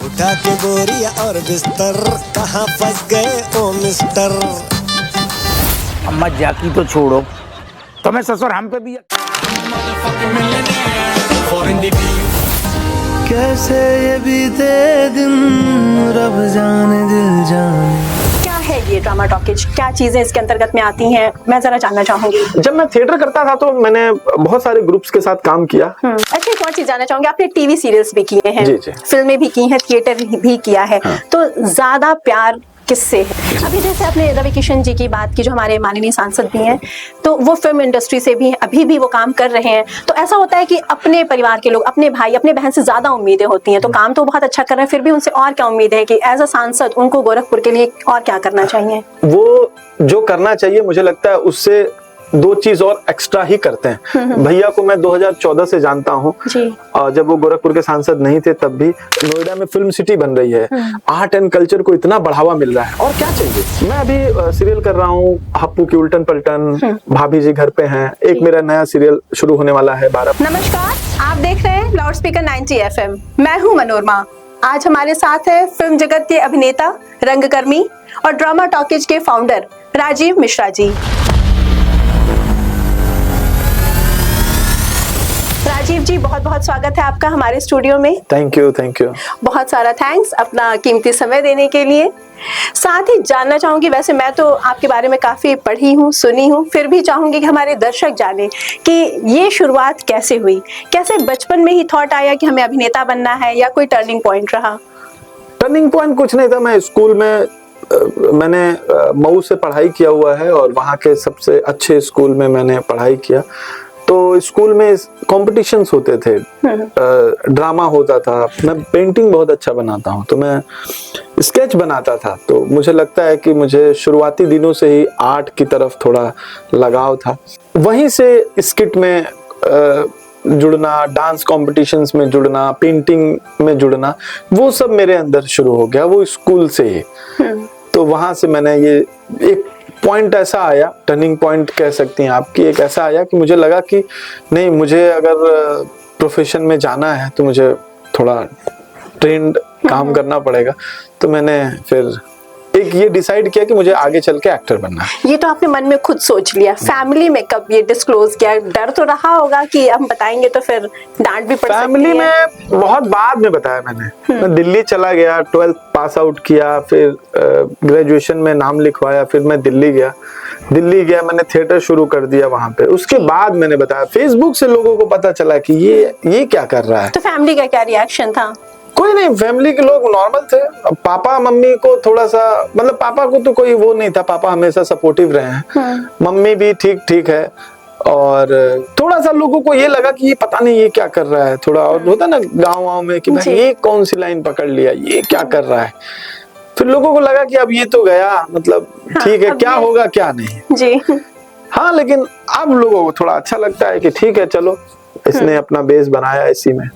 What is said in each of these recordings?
उठा के बोरिया और बिस्तर, कहाँ फंस गए ओ मिस्टर। अम्मा जाकी तो छोड़ो, तुम्हें ससुर हम पे भी। कैसे ये बीते दिन, रब जाने दिल जाने। क्या है ये ड्रामा टॉकीज, क्या चीजें इसके अंतर्गत में आती हैं, मैं जरा जानना चाहूंगी। जब मैं थिएटर करता था तो मैंने बहुत सारे ग्रुप्स के साथ काम किया। अच्छा, एक और चीज जानना चाहूंगी, आपने टीवी सीरियल्स भी किए हैं, जी, जी। फिल्में भी की हैं, थिएटर भी किया है, तो ज्यादा प्यार किससे है? अभी जैसे आपने रवि किशन जी की बात की, जो हमारे माननीय सांसद भी हैं, तो वो फिल्म इंडस्ट्री से भी अभी भी वो काम कर रहे हैं, तो ऐसा होता है कि अपने परिवार के लोग, अपने भाई अपने बहन से ज्यादा उम्मीदें होती हैं, तो काम तो बहुत अच्छा कर रहे हैं, फिर भी उनसे और क्या उम्मीद है कि एज अ सांसद उनको गोरखपुर के लिए और क्या करना चाहिए? वो जो करना चाहिए मुझे लगता है उससे दो चीज और एक्स्ट्रा ही करते हैं। भैया को मैं 2014 से जानता हूँ, और जब वो गोरखपुर के सांसद नहीं थे तब भी नोएडा में फिल्म सिटी बन रही है, आर्ट एंड कल्चर को इतना बढ़ावा मिल रहा है, और क्या चाहिए। मैं अभी सीरियल कर रहा हूँ हप्पू की उल्टन पलटन, भाभी जी घर पे हैं, एक मेरा नया सीरियल शुरू होने वाला है 12। नमस्कार, आप देख रहे हैं लाउड स्पीकर 90 FM। मैं हूँ मनोरमा। आज हमारे साथ है फिल्म जगत के अभिनेता, रंगकर्मी और ड्रामा टॉकीज के फाउंडर राजीव मिश्रा जी। राजीव जी, बहुत बहुत स्वागत है आपका हमारे स्टूडियो में। Thank you, thank you. बहुत सारा थैंक्स अपना कीमती समय देने के लिए। साथ ही जानना चाहूंगी, वैसे मैं तो आपके बारे में काफी पढ़ी हूँ, सुनी हूँ, फिर भी चाहूंगी कि हमारे दर्शक जाने कि ये शुरुआत कैसे हुई, कैसे बचपन में ही थॉट आया कि हमें अभिनेता बनना है, या कोई टर्निंग पॉइंट रहा? टर्निंग पॉइंट कुछ नहीं था। मैं स्कूल में मैंने मऊ से पढ़ाई किया हुआ है, और वहाँ के सबसे अच्छे स्कूल में मैंने पढ़ाई किया। तो स्कूल में कॉम्पिटिशन्स होते थे, ड्रामा होता था, मैं पेंटिंग बहुत अच्छा बनाता हूँ, तो मैं स्केच बनाता था। तो मुझे लगता है कि मुझे शुरुआती दिनों से ही आर्ट की तरफ थोड़ा लगाव था। वहीं से स्किट में जुड़ना, डांस कॉम्पिटिशन्स में जुड़ना, पेंटिंग में जुड़ना, वो सब मेरे अंदर शुरू हो गया, वो स्कूल से ही। तो वहां से मैंने ये एक पॉइंट ऐसा आया, टर्निंग पॉइंट कह सकती हैं आपकी, एक ऐसा आया कि मुझे लगा कि नहीं, मुझे अगर प्रोफेशन में जाना है तो मुझे थोड़ा ट्रेंड काम करना पड़ेगा। तो मैंने फिर एक ये डिसाइड किया कि मुझे आगे चल के एक्टर बनना है। ये तो आपने मन में खुद सोच लिया, फैमिली में कब ये डिस्क्लोज किया? डर तो रहा होगा कि हम बताएंगे तो फिर डांट भी पड़ सकती है। फैमिली में बहुत बाद में बताया मैंने। मैं दिल्ली चला गया, 12th पास आउट किया, फिर ग्रेजुएशन में नाम लिखवाया, फिर मैं दिल्ली गया, मैंने थिएटर शुरू कर दिया वहां पे। उसके बाद मैंने बताया, फेसबुक से लोगों को पता चला कि ये क्या कर रहा है। तो फैमिली का क्या रिएक्शन था? कोई नहीं, फैमिली के लोग नॉर्मल थे। पापा मम्मी को थोड़ा सा, मतलब पापा को तो कोई वो नहीं था, पापा हमेशा सपोर्टिव रहे हैं। मम्मी भी ठीक है, और थोड़ा सा लोगों को ये लगा कि ये पता नहीं ये क्या कर रहा है, थोड़ा और होता ना गाँव में कि भाई ये कौन सी लाइन पकड़ लिया, ये क्या कर रहा है। फिर लोगों को लगा कि अब ये तो गया, मतलब ठीक है, क्या होगा क्या नहीं जी। हाँ, लेकिन अब लोगों को थोड़ा अच्छा लगता है कि ठीक है, चलो इसने अपना बेस बनाया इसी में।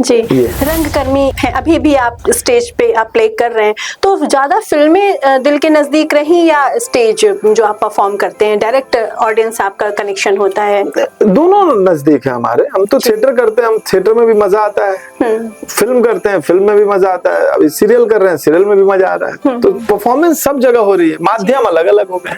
जी, रंगकर्मी हैं, अभी भी आप स्टेज पे आप प्ले कर रहे हैं, तो ज्यादा फिल्में दिल के नजदीक रही या स्टेज जो आप परफॉर्म करते हैं, डायरेक्ट ऑडियंस आपका कनेक्शन होता है? दोनों नजदीक है हमारे। हम तो थिएटर करते हैं, हम थिएटर में भी मजा आता है, फिल्म करते हैं, फिल्म में भी मजा आता है, अभी सीरियल कर रहे हैं, सीरियल में भी मजा आ रहा है। तो परफॉर्मेंस सब जगह हो रही है, माध्यम अलग अलग हो गए।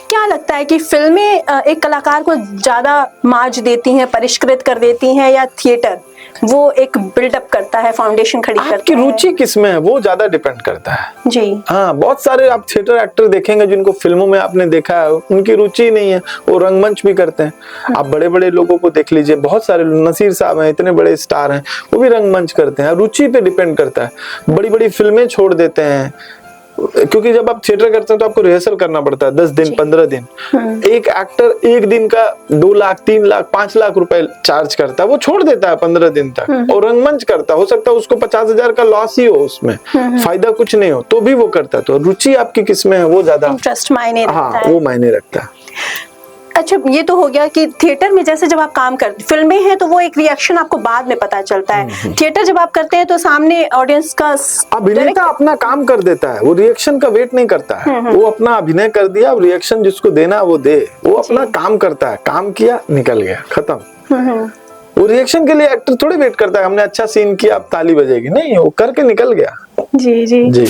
क्या लगता है कि फिल्में एक कलाकार को ज्यादा मार्ज देती हैं, परिष्कृत कर देती हैं, या थिएटर वो एक बिल्डअप करता है, फाउंडेशन खड़ी करता है? आपकी रुचि किसमें है वो ज्यादा डिपेंड करता है। जी हाँ, बहुत सारे आप थिएटर एक्टर देखेंगे जिनको फिल्मों में आपने देखा है, उनकी रुचि नहीं है, वो रंगमंच भी करते हैं। आप बड़े बड़े लोगों को देख लीजिए, बहुत सारे, नसीर साहब हैं, इतने बड़े स्टार हैं, वो भी रंगमंच करते हैं। रुचि पे डिपेंड करता है। बड़ी बड़ी फिल्में छोड़ देते हैं, क्योंकि जब आप थिएटर करते हैं तो आपको रिहर्सल करना पड़ता है 10 दिन 15 दिन। एक एक्टर एक दिन का 2 लाख 3 लाख 5 लाख रुपए चार्ज करता है, वो छोड़ देता है 15 दिन तक, और रंगमंच करता हो सकता है उसको 50,000 का लॉस ही हो, उसमें फायदा कुछ नहीं हो, तो भी वो करता है। तो रुचि आपकी किसमें है वो ज्यादा इंटरेस्ट मायने रखता है। हाँ, वो मायने रखता है। अच्छा, ये तो हो गया कि थिएटर में जैसे जब आप काम करते, फिल्में हैं तो वो एक रिएक्शन आपको बाद में पता चलता है। थिएटर जब आप करते हैं तो सामने ऑडियंस का, अभिनेता अपना काम कर देता है, वो रिएक्शन का वेट नहीं करता है। वो अपना अभिनय कर दिया, अब रिएक्शन जिसको देना वो दे, वो अपना काम करता है, काम किया निकल गया, खत्म। वो रिएक्शन के लिए एक्टर थोड़ी वेट करता है, हमने अच्छा सीन किया अब ताली बजेगी, नहीं, वो करके निकल गया। जी जी जी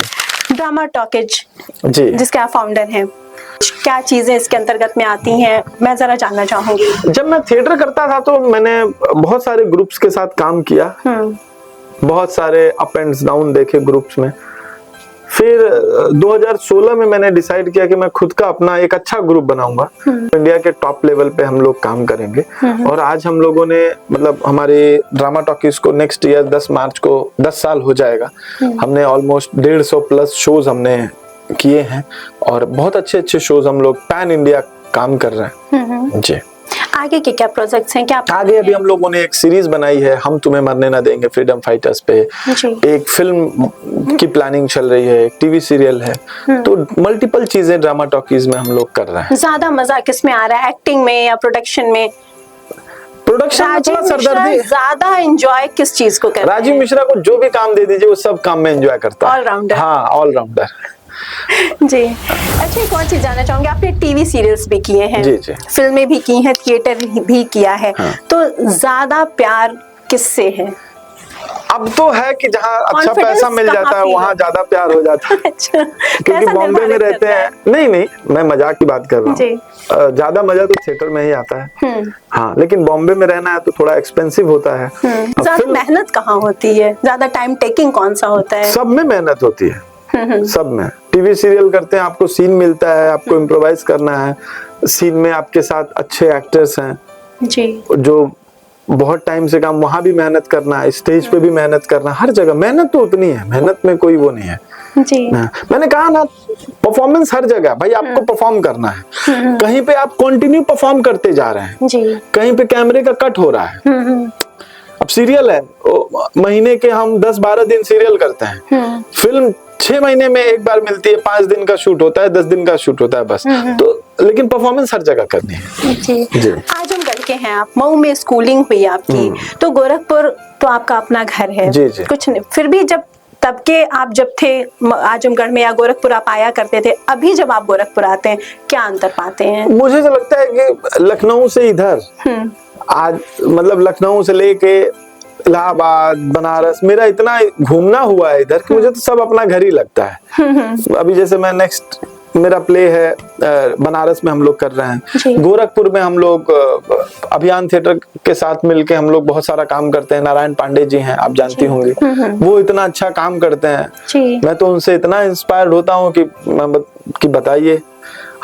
ड्रामा टॉकीज जी। जिसके आप फाउंडर हैं, क्या चीजें इसके अंतर्गत में आती हैं, मैं जरा जानना चाहूंगी। जब मैं थिएटर करता था तो मैंने बहुत सारे ग्रुप्स के साथ काम किया, बहुत सारे अप एंड डाउन देखे ग्रुप्स में। फिर 2016 में मैंने डिसाइड किया कि मैं खुद का अपना एक अच्छा ग्रुप बनाऊंगा, इंडिया के टॉप लेवल पे हम लोग काम करेंगे। और आज हम लोगों ने मतलब हमारे ड्रामा टॉकीज को नेक्स्ट ईयर 10 मार्च को 10 साल हो जाएगा। हमने ऑलमोस्ट 150 प्लस शोज हमने किए हैं और बहुत अच्छे अच्छे शोज हम लोग पैन इंडिया काम कर रहे हैं। जी आगे के क्या प्रोजेक्ट्स हैं, क्या आगे अभी हम लोगों ने एक सीरीज बनाई है, हम तुम्हें मरने ना देंगे, फ्रीडम फाइटर्स पे। जी। एक फिल्म की प्लानिंग चल रही है, एक टीवी सीरियल है। तो मल्टीपल चीजें ड्रामा टॉकीज में हम लोग कर रहे हैं। ज्यादा मजा किस में आ रहा है, एक्टिंग में या प्रोडक्शन में? प्रोडक्शन में थोड़ा राजीव मिश्रा सरदर्दी। ज्यादा एंजॉय किस चीज को करते हैं? राजीव मिश्रा को जो भी काम दे दीजिए वो सब काम में एंजॉय करता है। All-rounder। हाँ, ऑलराउंडर। जी। अच्छा, एक और चीज जानना चाहूंगी, आपने टीवी सीरियल्स भी किए हैं, जी, जी। फिल्में भी की हैं, थिएटर भी किया है, हाँ। तो ज्यादा प्यार किससे है? अब तो है कि जहाँ अच्छा Confidence पैसा मिल कहाँ जाता है feel वहाँ होता है? ज्यादा प्यार हो जाता है। अच्छा, क्योंकि कैसा बॉम्बे में निर्धारित रहते करता हैं। नहीं नहीं, मैं मजाक की बात कर रहा जी। हूँ। ज्यादा मजा तो थिएटर में ही आता है। हाँ, लेकिन बॉम्बे में रहना है तो थोड़ा एक्सपेंसिव होता है। अब ज्यादा फिल्म- मेहनत कहाँ होती है, ज्यादा टाइम टेकिंग कौन सा होता है? सब में मेहनत होती है, सब में। टीवी सीरियल करते हैं, आपको सीन मिलता है, आपको इम्प्रोवाइज करना है। सीन में आपके साथ अच्छे एक्टर्स हैं जी जो बहुत टाइम से काम, वहां भी मेहनत करना है, स्टेज पे भी मेहनत करना, हर जगह मेहनत तो उतनी है, मेहनत में कोई वो नहीं है। जी हाँ, मैंने कहा ना, परफॉर्मेंस हर जगह भाई, आपको परफॉर्म करना है। कहीं पे आप कंटिन्यू परफॉर्म करते जा रहे हैं, जी कहीं पे कैमरे का कट हो रहा है। अब सीरियल है, महीने के हम 10-12 दिन सीरियल करते हैं। फिल्म 6 महीने में एक बार मिलती है, 5 दिन का शूट होता है, 10 दिन का शूट होता है बस। तो लेकिन परफॉर्मेंस हर जगह करनी है। जी। आजमगढ़ के हैं आप, मऊ में स्कूलिंग हुई आपकी, तो गोरखपुर तो आपका अपना घर है। जी, जी। कुछ नहीं, फिर भी जब तब के आप जब थे आजमगढ़ में या गोरखपुर आप आया करते थे, अभी जब आप गोरखपुर आते हैं क्या अंतर पाते हैं? मुझे तो लगता है कि लखनऊ से इधर आज मतलब लखनऊ से लेके इलाहाबाद, बनारस, मेरा इतना घूमना हुआ है इधर कि मुझे तो सब अपना घर ही लगता है। अभी जैसे मैं नेक्स्ट मेरा प्ले है बनारस में हम लोग कर रहे जी। हैं। गोरखपुर में हम लोग अभियान थिएटर के साथ मिलके हम लोग बहुत सारा काम करते हैं। नारायण पांडे जी हैं, आप जानती होंगी, वो इतना अच्छा काम करते हैं। जी। मैं तो उनसे इतना इंस्पायर्ड होता हूँ कि बताइए,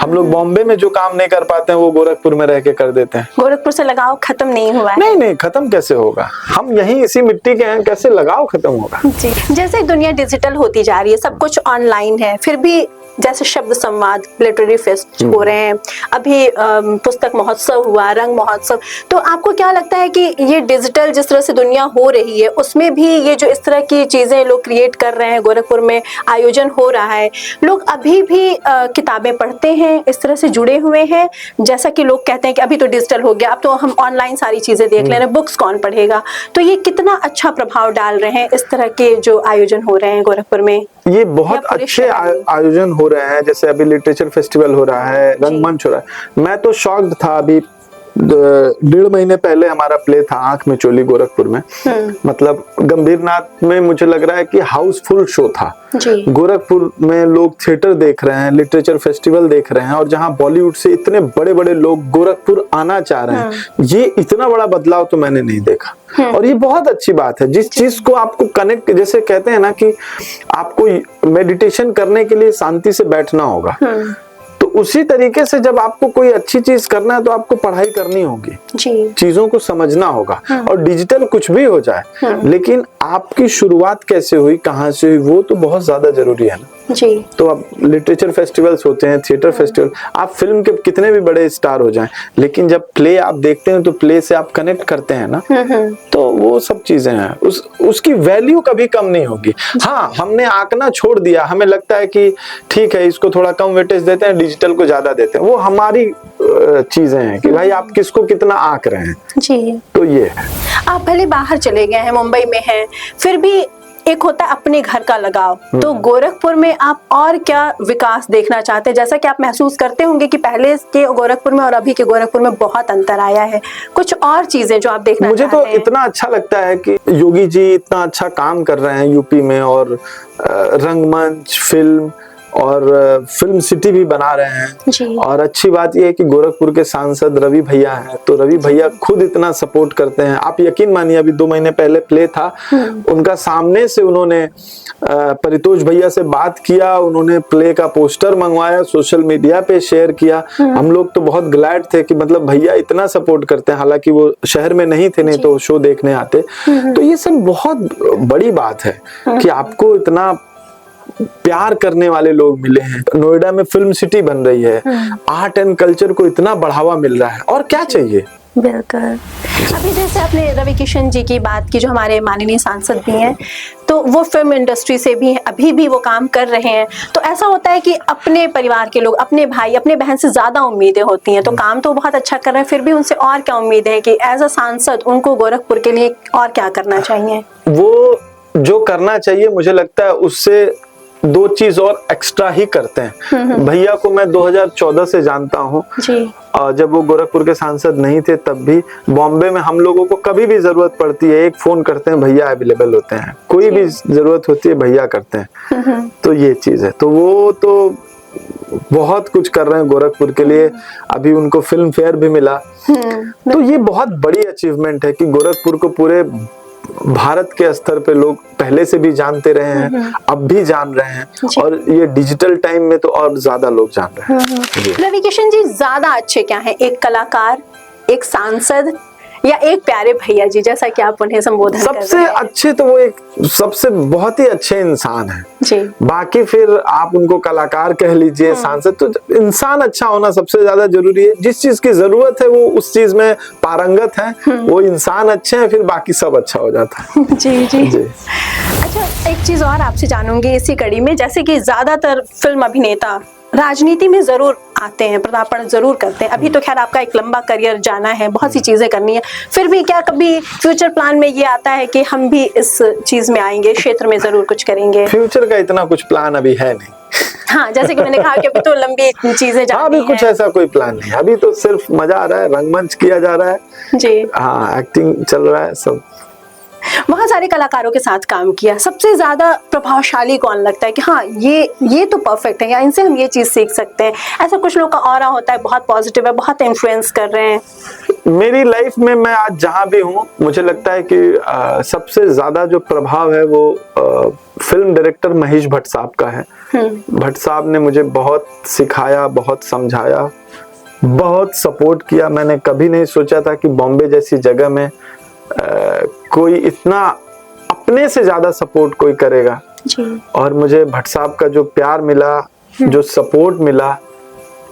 हम लोग बॉम्बे में जो काम नहीं कर पाते हैं वो गोरखपुर में रह के कर देते हैं। गोरखपुर से लगाव खत्म नहीं हुआ है? नहीं नहीं, खत्म कैसे होगा, हम यहीं इसी मिट्टी के हैं, कैसे लगाव खत्म होगा। जी। जैसे दुनिया डिजिटल होती जा रही है, सब कुछ ऑनलाइन है, फिर भी जैसे शब्द संवाद, लिटरेरी फेस्ट हो रहे हैं, अभी पुस्तक महोत्सव हुआ, रंग महोत्सव, तो आपको क्या लगता है कि ये डिजिटल जिस तरह से दुनिया हो रही है उसमें भी ये जो इस तरह की चीजें लोग क्रिएट कर रहे हैं, गोरखपुर में आयोजन हो रहा है, लोग अभी भी किताबें पढ़ते हैं, इस तरह से जुड़े हुए हैं? जैसा कि लोग कहते हैं कि अभी तो डिजिटल हो गया, अब तो हम ऑनलाइन सारी चीजें देख ले रहे हैं, बुक्स कौन पढ़ेगा, तो ये कितना अच्छा प्रभाव डाल रहे हैं इस तरह के जो आयोजन हो रहे हैं गोरखपुर में? ये बहुत अच्छे आयोजन हो रहे हैं। जैसे अभी लिटरेचर फेस्टिवल हो रहा है, रंगमंच हो रहा है। मैं तो शॉक्ड था, अभी 1.5 महीने पहले हमारा प्ले था आंख में चोली गोरखपुर में। मतलब गंभीरनाथ में मुझे लग रहा है कि हाउसफुल शो था। जी। गोरखपुर में लोग थिएटर देख रहे हैं, लिटरेचर फेस्टिवल देख रहे हैं, और जहां बॉलीवुड से इतने बड़े बड़े लोग गोरखपुर आना चाह रहे हैं, ये इतना बड़ा बदलाव तो मैंने नहीं देखा। और ये बहुत अच्छी बात है। जिस चीज को आपको कनेक्ट, जैसे कहते हैं ना कि आपको मेडिटेशन करने के लिए शांति से बैठना होगा, तो उसी तरीके से जब आपको कोई अच्छी चीज करना है तो आपको पढ़ाई करनी होगी, जी। चीजों को समझना होगा। और डिजिटल कुछ भी हो जाए, लेकिन आपकी शुरुआत कैसे हुई, कहाँ से हुई, वो तो बहुत ज्यादा जरूरी है ना। जी। तो अब लिटरेचर फेस्टिवल्स होते हैं, थिएटर फेस्टिवल, आप फिल्म के कितने भी बड़े स्टार हो जाएं, लेकिन जब प्ले आप देखते हैं तो प्ले से आप कनेक्ट करते हैं ना, तो वो सब चीजें हैं, उसकी वैल्यू कभी कम नहीं होगी। हाँ, हमने आंकना छोड़ दिया, हमें लगता है कि ठीक है इसको थोड़ा कम वेटेज देते हैं, डिजिटल को ज्यादा देते हैं, वो हमारी चीजें हैं कि भाई आप किसको कितना आंक रहे हैं। जी। तो ये है। आप भले बाहर चले गए हैं, मुंबई में हैं, फिर भी एक होता है अपने घर का लगाव, तो गोरखपुर में आप और क्या विकास देखना चाहते हैं? जैसा कि आप महसूस करते होंगे कि पहले के गोरखपुर में और अभी के गोरखपुर में बहुत अंतर आया है, कुछ और चीजें जो आप देखना मुझे चाहते तो हैं? इतना अच्छा लगता है कि योगी जी इतना अच्छा काम कर रहे हैं यूपी में, और रंगमंच, फिल्म और फिल्म सिटी भी बना रहे हैं। जी। और अच्छी बात यह है कि गोरखपुर के सांसद रवि भैया हैं, तो रवि भैया खुद इतना सपोर्ट करते हैं। आप यकीन मानिए, अभी 2 महीने पहले प्ले था, उनका सामने से उन्होंने परितोष भैया से बात किया, उन्होंने प्ले का पोस्टर मंगवाया, सोशल मीडिया पे शेयर किया। हम लोग तो बहुत ग्लैड थे कि मतलब भैया इतना सपोर्ट करते हैं, हालांकि वो शहर में नहीं थे, नहीं तो शो देखने आते। तो ये सब बहुत बड़ी बात है कि आपको इतना प्यार करने वाले लोग मिले हैं। नोएडा में फिल्म सिटी बन रही है, आर्ट एंड कल्चर को इतना बढ़ावा मिल रहा है, और क्या चाहिए। बिल्कुल। अभी जैसे आपने रवि किशन जी की बात की, जो हमारे माननीय सांसद भी हैं, तो वो फिल्म इंडस्ट्री से भी अभी भी वो काम कर रहे हैं। तो ऐसा होता है कि अपने परिवार के लोग, अपने भाई, अपने बहन से ज्यादा उम्मीदें होती हैं। तो काम तो बहुत अच्छा कर रहे हैं, फिर भी उनसे और क्या उम्मीद है कि एज अ सांसद उनको गोरखपुर के लिए और क्या करना चाहिए? वो जो करना चाहिए, मुझे लगता है उससे 2 चीज और एक्स्ट्रा ही करते हैं। भैया को मैं 2014 से जानता हूँ, जब वो गोरखपुर के सांसद नहीं थे, तब भी बॉम्बे में हम लोगों को कभी भी जरूरत पड़ती है, एक फोन करते हैं, भैया अवेलेबल होते हैं, कोई भी जरूरत होती है भैया करते हैं। तो ये चीज है, तो वो तो बहुत कुछ कर रहे हैं गोरखपुर के लिए। अभी उनको फिल्म फेयर भी मिला, तो ये बहुत बड़ी अचीवमेंट है कि गोरखपुर को पूरे भारत के स्तर पे लोग पहले से भी जानते रहे हैं, अब भी जान रहे हैं, और ये डिजिटल टाइम में तो और ज्यादा लोग जान रहे हैं। रवि किशन जी ज्यादा अच्छे क्या हैं, एक कलाकार, एक सांसद, या एक प्यारे भैया जी, जैसा कि आप उन्हें संबोधन कर रहे हैं? सबसे अच्छे तो वो एक सबसे बहुत ही अच्छे इंसान है जी। बाकी फिर आप उनको कलाकार कह लीजिए, सांसद, तो इंसान अच्छा होना सबसे ज्यादा जरूरी है। जिस चीज की जरूरत है वो उस चीज में पारंगत है, वो इंसान अच्छे हैं, फिर बाकी सब अच्छा हो जाता है। जी जी, जी। अच्छा, एक चीज और आपसे जानूंगी इसी कड़ी में, जैसे कि ज्यादातर फिल्म अभिनेता राजनीति में जरूर आते हैं, पदार्पण जरूर करते हैं। अभी तो खैर आपका एक लंबा करियर जाना है, बहुत सी चीजें करनी है, फिर भी क्या कभी फ्यूचर प्लान में ये आता है कि हम भी इस चीज में आएंगे, क्षेत्र में जरूर कुछ करेंगे? फ्यूचर का इतना कुछ प्लान अभी है नहीं। हाँ, जैसे कि मैंने कहा कि अभी तो लंबी चीजें जानी अभी कुछ ऐसा कोई प्लान नहीं, अभी तो सिर्फ मजा आ रहा है, रंगमंच किया जा रहा है जी, हाँ, एक्टिंग चल रहा है सब। बहुत सारे कलाकारों के साथ काम किया, सबसे ज्यादा प्रभावशाली कौन लगता है कि हाँ ये तो परफेक्ट है, या इनसे हम ये चीज सीख सकते हैं? ऐसा कुछ लोग का ऑरा होता है, बहुत पॉजिटिव है, बहुत इन्फ्लुएंस कर रहे हैं। मेरी लाइफ में मैं आज जहां भी हूँ, मुझे लगता है कि सबसे ज्यादा जो प्रभाव है वो फिल्म डायरेक्टर महेश भट्ट साहब का है। भट्ट साहब ने मुझे बहुत सिखाया, बहुत समझाया, बहुत सपोर्ट किया। मैंने कभी नहीं सोचा था कि बॉम्बे जैसी जगह में कोई इतना अपने से ज्यादा सपोर्ट कोई करेगा जी। और मुझे भट्ट साहब का जो प्यार मिला, जो सपोर्ट मिला,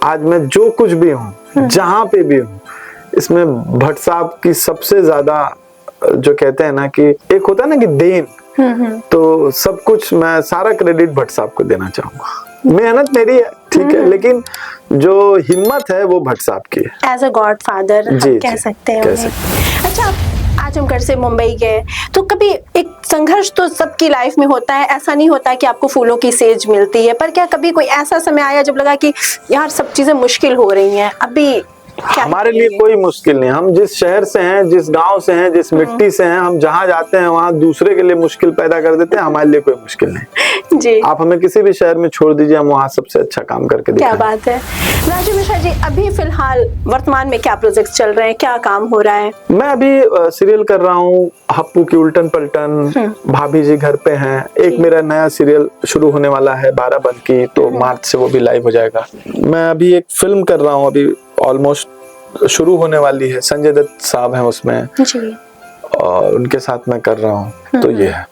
आज मैं जो कुछ भी हूँ, जहां पे भी हूँ, इसमें भट्ट साहब की सबसे ज्यादा, जो कहते हैं ना कि एक होता है ना कि देन, तो सब कुछ मैं सारा क्रेडिट भट्ट साहब को देना चाहूंगा। मेहनत मेरी है, ठीक है, लेकिन जो हिम्मत है वो भट्ट साहब की है। एज अ गॉड फादर कह सकते हैं उन्हें। अच्छा, आज हम घर से मुंबई गए, तो कभी एक संघर्ष तो सबकी लाइफ में होता है, ऐसा नहीं होता कि आपको फूलों की सेज मिलती है, पर क्या कभी कोई ऐसा समय आया जब लगा कि यार सब चीजें मुश्किल हो रही हैं? अभी हमारे लिए कोई मुश्किल नहीं, हम जिस शहर से हैं, जिस गांव से हैं, जिस मिट्टी से हैं, हम जहां जाते हैं वहां दूसरे के लिए मुश्किल पैदा कर देते हैं। हमारे लिए कोई मुश्किल नहीं जी। आप हमें किसी भी शहर में छोड़ दीजिए, हम वहां सबसे अच्छा काम करके दिखाएंगे। क्या बात है। राजू मिश्रा जी, अभी फिलहाल वर्तमान में क्या प्रोजेक्ट्स चल रहे हैं, क्या काम हो रहा है? मैं अभी सीरियल कर रहा हूँ, हप्पू की उल्टन पलटन, भाभी जी घर पे हैं। एक मेरा नया सीरियल शुरू होने वाला है 12 बंद की, तो मार्च से वो भी लाइव हो जाएगा। मैं अभी एक फिल्म कर रहा हूँ, अभी ऑलमोस्ट शुरू होने वाली है, संजय दत्त साहब हैं उसमें जी, और उनके साथ मैं कर रहा हूँ। तो ये है।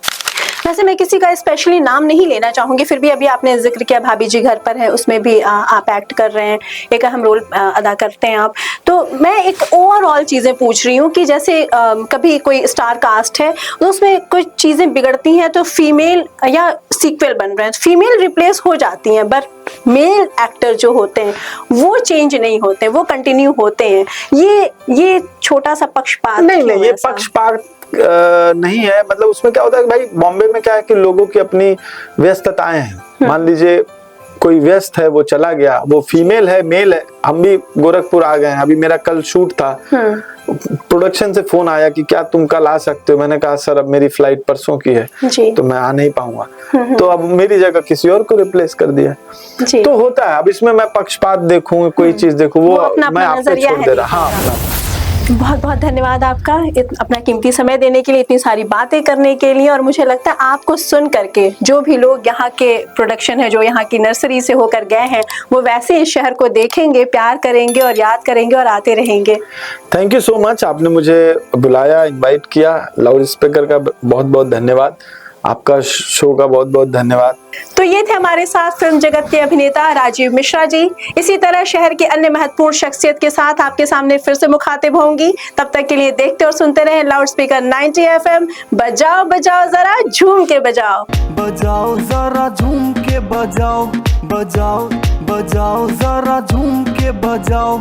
वैसे मैं किसी का स्पेशली नाम नहीं लेना चाहूंगी, फिर भी अभी आपने जिक्र किया भाभी जी घर पर है, उसमें भी आप एक्ट कर रहे हैं, एक अहम रोल अदा करते हैं आप। तो मैं एक ओवरऑल चीजें पूछ रही हूँ कि जैसे कभी कोई स्टार कास्ट है तो उसमें कुछ चीजें बिगड़ती हैं, तो फीमेल या सीक्वल बन रहे हैं, फीमेल रिप्लेस हो जाती हैं, बट मेल एक्टर जो होते हैं वो चेंज नहीं होते, वो कंटिन्यू होते हैं। ये छोटा सा पक्षपात नहीं, ये पक्षपात नहीं है। मतलब उसमें क्या होता है कि भाई बॉम्बे में क्या है कि लोगों की अपनी व्यस्तताएं हैं। मान लीजिए कोई व्यस्त है, वो चला गया, वो फीमेल है मेल है, हम भी गोरखपुर आ गए हैं। अभी मेरा कल शूट था, प्रोडक्शन से फोन आया कि क्या तुम कल आ सकते हो। मैंने कहा सर अब मेरी फ्लाइट परसों की है तो मैं आ नहीं पाऊंगा। तो अब मेरी जगह किसी और को रिप्लेस कर दिया। तो होता है। अब इसमें मैं पक्षपात देखूं, कोई चीज देखूं, वो मैं आप पे छोड़ दे रहा। हाँ, बहुत बहुत धन्यवाद आपका अपना कीमती समय देने के लिए, इतनी सारी बातें करने के लिए। और मुझे लगता है आपको सुन करके जो भी लोग यहाँ के प्रोडक्शन है, जो यहाँ की नर्सरी से होकर गए हैं, वो वैसे इस शहर को देखेंगे, प्यार करेंगे और याद करेंगे और आते रहेंगे। थैंक यू सो मच, आपने मुझे बुलाया, इनवाइट किया। लाउड स्पीकर का बहुत बहुत धन्यवाद, आपका शो का बहुत बहुत धन्यवाद। तो ये थे हमारे साथ फिल्म जगत के अभिनेता राजीव मिश्रा जी। इसी तरह शहर की अन्य महत्वपूर्ण शख्सियत के साथ आपके सामने फिर से मुखातिब होंगी। तब तक के लिए देखते और सुनते रहें लाउड स्पीकर 90 FM। बजाओ बजाओ जरा झूम के बजाओ, बजाओ जरा झूम के बजाओ, बजाओ बजाओ जरा झूम के बजाओ।